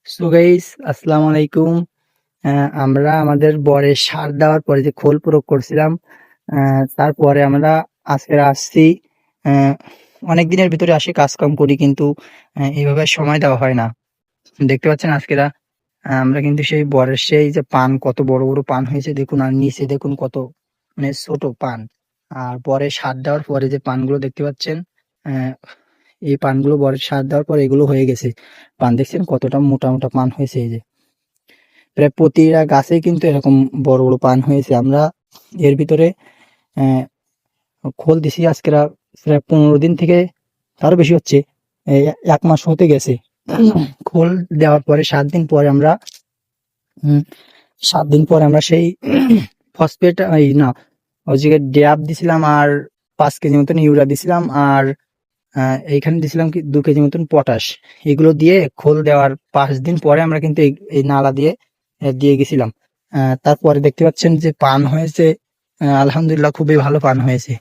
So guys, আসসালামু আলাইকুম। আমরা আমাদের বরের সার দেওয়ার পরে যে খোল প্রয়োগ করছিলাম, তারপরে আমরা আজকে আসছি। আহ, অনেক দিনের ভিতরে আসি, কাজকাম করি, কিন্তু এইভাবে সময় দেওয়া হয় না। দেখতে পাচ্ছেন আজকেরা আমরা কিন্তু সেই বরের সেই যে পান, কত বড় বড় পান হয়েছে দেখুন, আর নিচে দেখুন কত মানে ছোট পান। আর বরে সার দেওয়ার পরে যে পানগুলো দেখতে পাচ্ছেন, আহ, এই পানগুলো বরে সার দেওয়ার পরে এগুলো হয়ে গেছে পান। দেখছেন কতটা মোটা মোটা পান হয়েছে, এই যে প্রায় প্রতিটা গাছেই কিন্তু এরকম বড় বড় পান হয়েছে। আমরা এর ভিতরে আহ, খোল দিছি আজকে প্রায় 15 দিন থেকে, তারও বেশি হচ্ছে, এই 1 মাস হতে গেছে। খোল দেওয়ার পরে 7 দিন পরে আমরা উম, 7 দিন পরে আমরা সেই ফসফেট, এই না, ওই জায়গায় ড্যাপ দিছিলাম, আর 5 কেজি মতন ইউরিয়া দিছিলাম, আর এইখানে দিছিলাম কি 2 কেজি মতন পটাশ। এগুলো দিয়ে খোল দেওয়ার 5 দিন পরে আমরা কিন্তু এই নালা দিয়ে দিয়ে গেছিলাম। তারপরে দেখতে পাচ্ছেন যে পান হয়েছে। আলহামদুলিল্লাহ, খুবই ভালো পান হয়েছে।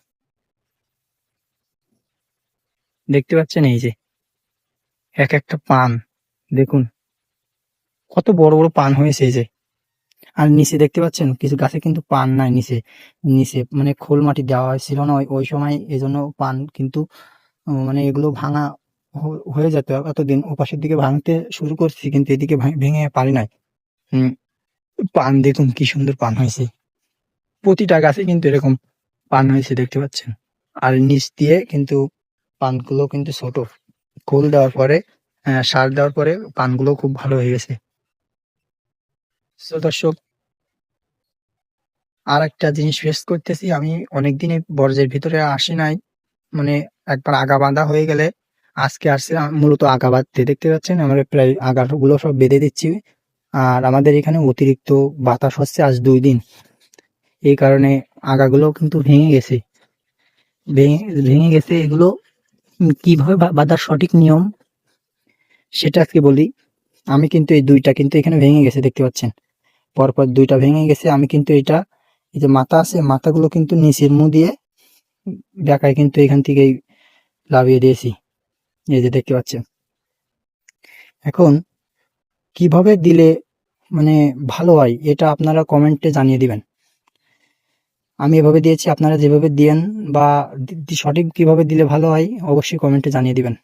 দেখতে পাচ্ছেন এই যে এক একটা পান, দেখুন কত বড় বড় পান হয়েছে এই যে। আর নিচে দেখতে পাচ্ছেন কিছু গাছে কিন্তু পান নাই নিচে। নিচে মানে খোল মাটি দেওয়া হয়েছিল না ওই সময়, এই জন্য পান কিন্তু মানে এগুলো ভাঙা হয়ে যেত। এতদিন ওপাশের দিকে ভাঙতে শুরু করছি, কিন্তু এদিকে ভেঙে পারি নাই। হুম, পান দেখুন কি সুন্দর পান হয়েছে। প্রতিটা গাছে কিন্তু এরকম পান হয়েছে, দেখতে পাচ্ছেন। আর নিচ দিয়ে কিন্তু পানগুলো কিন্তু ছোট। খোল দেওয়ার পরে, সার দেওয়ার পরে পানগুলো খুব ভালো হয়ে গেছে। তো দর্শক, আর একটা জিনিস ফেস করতেছি আমি, অনেকদিন এই বরজের ভিতরে আসি নাই। মানে একবার আগা বাঁধা হয়ে গেলে, আজকে আসছে মূলত আগা বাঁধতে। দেখতে পাচ্ছেন আমরা প্রায় আগাগুলো সব বেঁধে দিচ্ছি। আর আমাদের এখানে অতিরিক্ত বাতাস হচ্ছে আজ 2 দিন, এই কারণে আগাগুলো কিন্তু ভেঙে গেছে। ভেঙে ভেঙে গেছে এগুলো। কিভাবে বাঁধার সঠিক নিয়ম সেটা আজকে বলি। আমি কিন্তু এই 2টা কিন্তু এখানে ভেঙে গেছে, দেখতে পাচ্ছেন পরপর 2টা ভেঙে গেছে। আমি কিন্তু এটা, এই যে মাথা আছে, মাথাগুলো কিন্তু নিচের মুখ দিয়ে বেঁকায় কিন্তু এখান থেকেই লাভিয়ে দিয়েছি, এই যে দেখতে পাচ্ছেন। এখন কিভাবে দিলে মানে ভালো হয়, এটা আপনারা কমেন্টে জানিয়ে দিবেন। আমি এভাবে দিয়েছি, আপনারা যেভাবে দিয়েন বা সঠিক কিভাবে দিলে ভালো হয় অবশ্যই কমেন্টে জানিয়ে দিবেন।